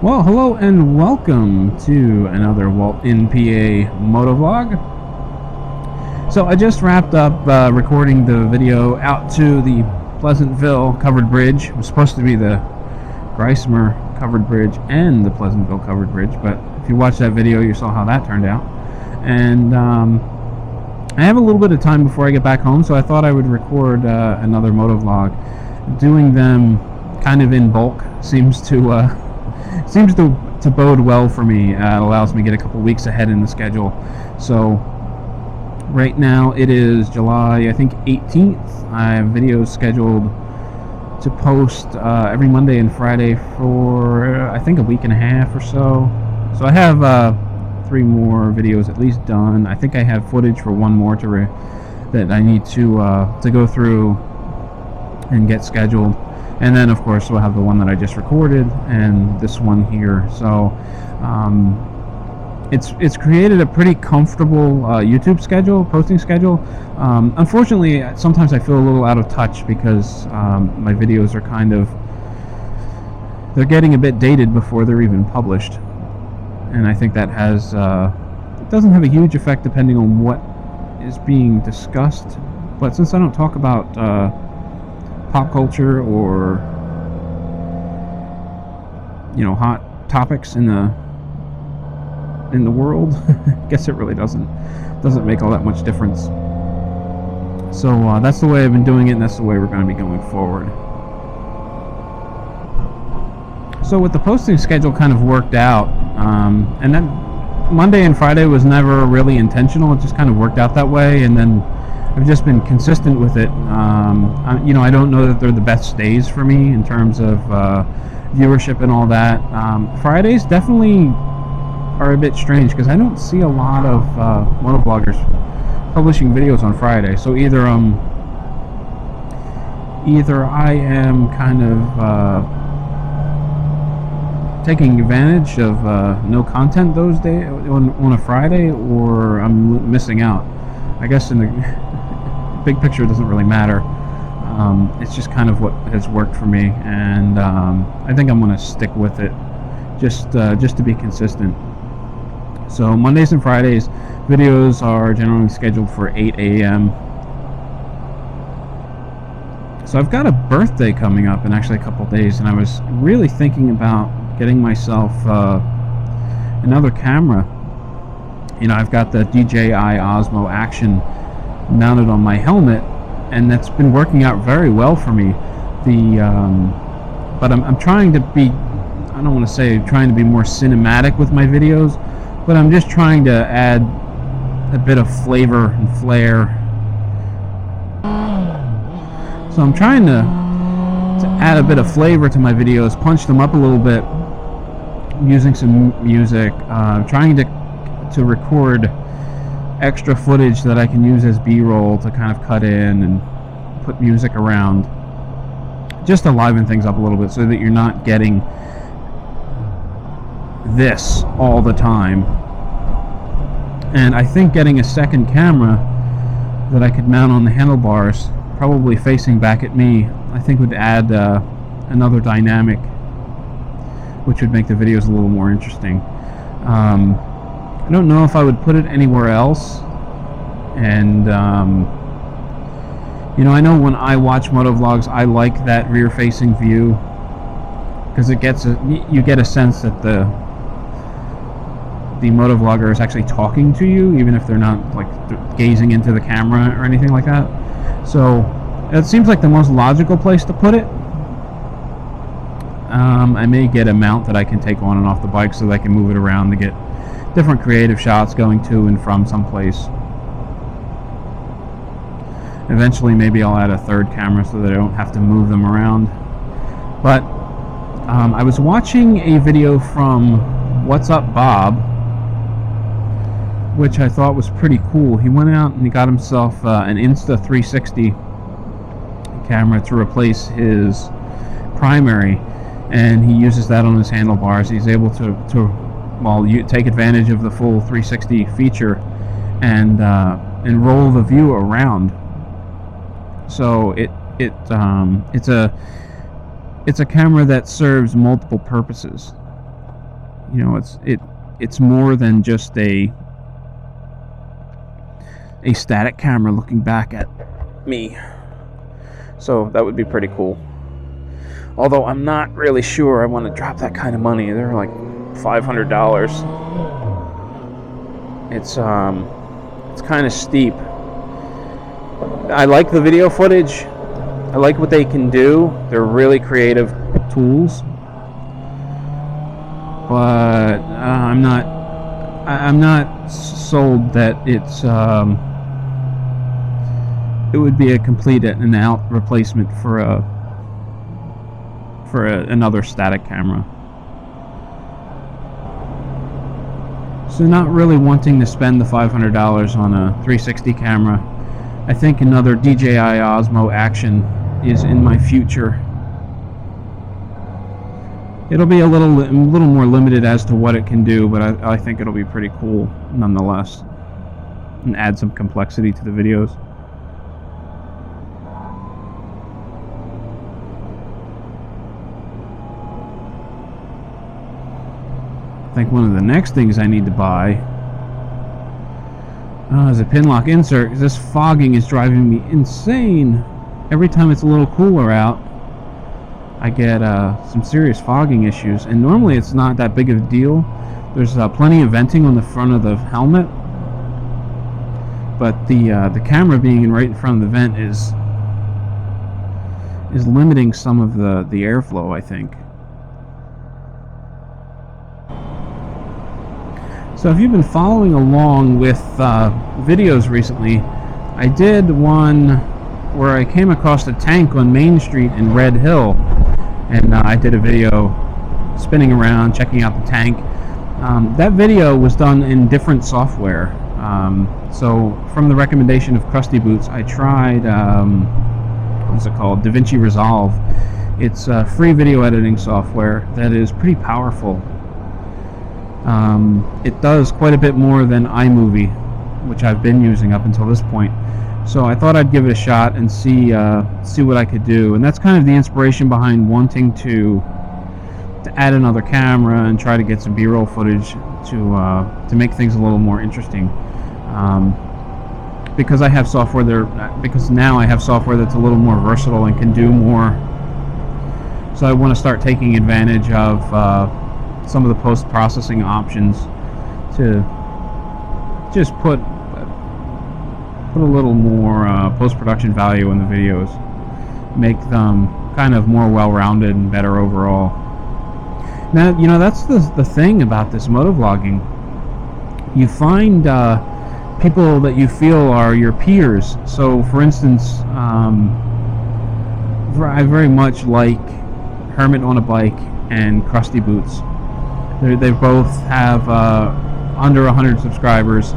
Well, hello and welcome to another WaltInPA Motovlog. So I just wrapped up recording the video out to the Pleasantville covered bridge. It was supposed to be the Geismar covered bridge and the Pleasantville covered bridge, but if you watched that video, you saw how that turned out. And I have a little bit of time before I get back home, so I thought I would record another motovlog. Doing them kind of in bulk seems to bode well for me. It allows me to get a couple weeks ahead in the schedule. So right now it is July, I think 18th. I have videos scheduled to post every Monday and Friday for I think a week and a half or so. So I have 3 more videos at least done. I think I have footage for one more that I need to go through and get scheduled. And then, of course, we'll have the one that I just recorded and this one here. So it's created a pretty comfortable YouTube schedule, posting schedule. Unfortunately, sometimes I feel a little out of touch because my videos are they're getting a bit dated before they're even published. And I think that it doesn't have a huge effect depending on what is being discussed. But since I don't talk about pop culture or hot topics in the world, I guess it really doesn't make all that much difference. So that's the way I've been doing it, and that's the way we're going to be going forward. So with the posting schedule kind of worked out, and then Monday and Friday was never really intentional. It just kind of worked out that way, and then I've just been consistent with it. I don't know that they're the best days for me in terms of viewership and all that. Fridays definitely are a bit strange because I don't see a lot of motovloggers publishing videos on Friday. So either I am kind of taking advantage of no content those days on a Friday, or I'm missing out. I guess in the big picture it doesn't really matter. It's just kind of what has worked for me, and I think I'm going to stick with it just to be consistent. So Mondays and Fridays videos are generally scheduled for 8 a.m. So I've got a birthday coming up in actually a couple days, and I was really thinking about getting myself another camera. I've got the DJI Osmo Action mounted on my helmet, and that's been working out very well for me. But I'm trying to be, I don't want to say trying to be more cinematic with my videos, but I'm just trying to add a bit of flavor and flair. So I'm trying to add a bit of flavor to my videos, punch them up a little bit, using some music, trying to record extra footage that I can use as B-roll to kind of cut in and put music around, just to liven things up a little bit so that you're not getting this all the time. And I think getting a second camera that I could mount on the handlebars, probably facing back at me, I think would add another dynamic, which would make the videos a little more interesting. I don't know if I would put it anywhere else, and I know when I watch motovlogs, I like that rear-facing view because you get a sense that the motovlogger is actually talking to you, even if they're not like gazing into the camera or anything like that. So it seems like the most logical place to put it. I may get a mount that I can take on and off the bike so that I can move it around to get different creative shots going to and from someplace. Eventually maybe I'll add a third camera so that I don't have to move them around. But I was watching a video from What's Up Bob, which I thought was pretty cool. He went out and he got himself an Insta360 camera to replace his primary, and he uses that on his handlebars. He's able to you take advantage of the full 360 feature and roll the view around. So it's a camera that serves multiple purposes. You know, it's more than just a static camera looking back at me. So that would be pretty cool. Although I'm not really sure I want to drop that kind of money. They're like $500. It's kind of steep. I like the video footage. I like what they can do. They're really creative tools. But I'm not sold that it would be a complete and out replacement for another static camera. So not really wanting to spend the $500 on a 360 camera. I think another DJI Osmo Action is in my future. It'll be a little more limited as to what it can do, but I think it'll be pretty cool nonetheless, and add some complexity to the videos. I think one of the next things I need to buy is a pin lock insert. This fogging is driving me insane. Every time it's a little cooler out, I get some serious fogging issues, and normally it's not that big of a deal. There's plenty of venting on the front of the helmet, but the camera being right in front of the vent is limiting some of the airflow, I think. So if you've been following along with videos recently, I did one where I came across a tank on Main Street in Red Hill, and I did a video spinning around checking out the tank. That video was done in different software. So from the recommendation of Krusty Boots, I tried what's it called, DaVinci Resolve. It's free video editing software that is pretty powerful. It does quite a bit more than iMovie, which I've been using up until this point. So I thought I'd give it a shot and see what I could do. And that's kind of the inspiration behind wanting to add another camera and try to get some B-roll footage to make things a little more interesting. Because I have software there, because now I have software that's a little more versatile and can do more. So I want to start taking advantage of some of the post-processing options to just put a little more post-production value in the videos, make them kind of more well-rounded and better overall. Now, you know, that's the thing about this motovlogging. You find people that you feel are your peers. So, for instance, I very much like Hermit on a Bike and Krusty Boots. They both have under 100 subscribers,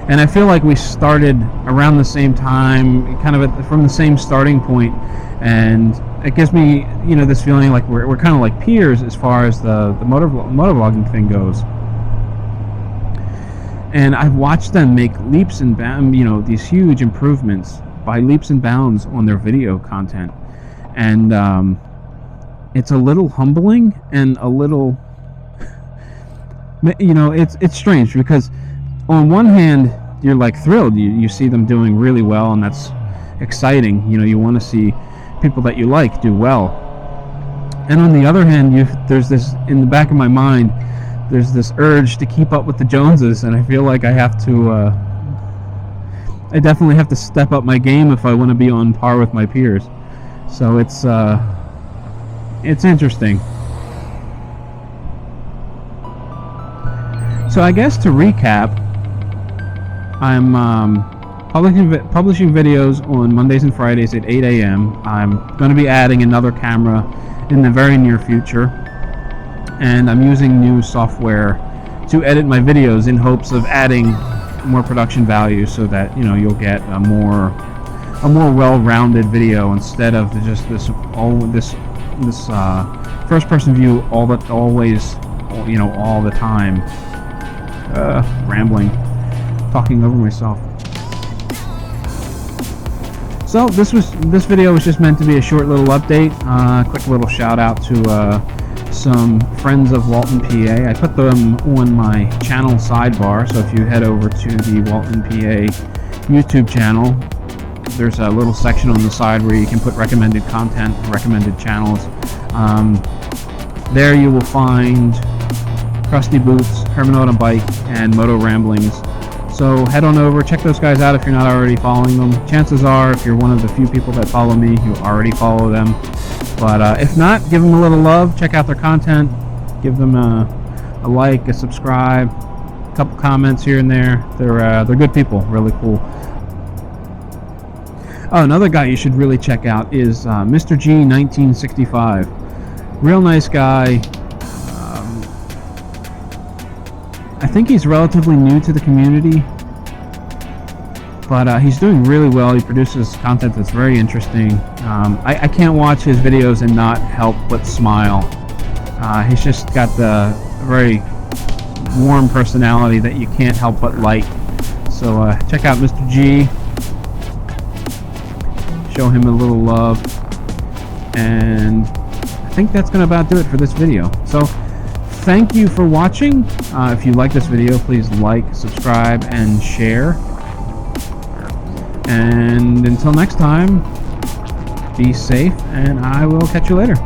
and I feel like we started around the same time, kind of from the same starting point, and it gives me, you know, this feeling like we're kind of like peers as far as the motovlogging thing goes. And I've watched them make leaps and bounds, you know, these huge improvements by leaps and bounds on their video content, and it's a little humbling and a little, you know, it's strange, because on one hand you're like thrilled, you see them doing really well, and that's exciting. You know, you want to see people that you like do well, and on the other hand, there's this, in the back of my mind, there's this urge to keep up with the Joneses, and I feel like I have to I definitely have to step up my game if I want to be on par with my peers. So it's interesting. So I guess to recap, I'm publishing videos on Mondays and Fridays at 8 a.m. I'm going to be adding another camera in the very near future, and I'm using new software to edit my videos in hopes of adding more production value, so that, you know, you'll get a more well-rounded video instead of just this first-person view all the time. Rambling, talking over myself. So this video was just meant to be a short little update, quick little shout out to some friends of WaltInPA. I put them on my channel sidebar, so if you head over to the WaltInPA YouTube channel, there's a little section on the side where you can put recommended content, recommended channels. There you will find Crusty Boots, Herman Auto Bike, and Moto Ramblings. So head on over, check those guys out if you're not already following them. Chances are, if you're one of the few people that follow me, you already follow them. But if not, give them a little love, check out their content, give them a like, a subscribe, a couple comments here and there. They're good people, really cool. Oh, another guy you should really check out is Mr. G 1965. Real nice guy. I think he's relatively new to the community, but he's doing really well. He produces content that's very interesting. I can't watch his videos and not help but smile. He's just got the very warm personality that you can't help but like. So check out Mr. G. Show him a little love. And I think that's going to about do it for this video. So thank you for watching. If you like this video, please like, subscribe, and share. And until next time, be safe, and I will catch you later.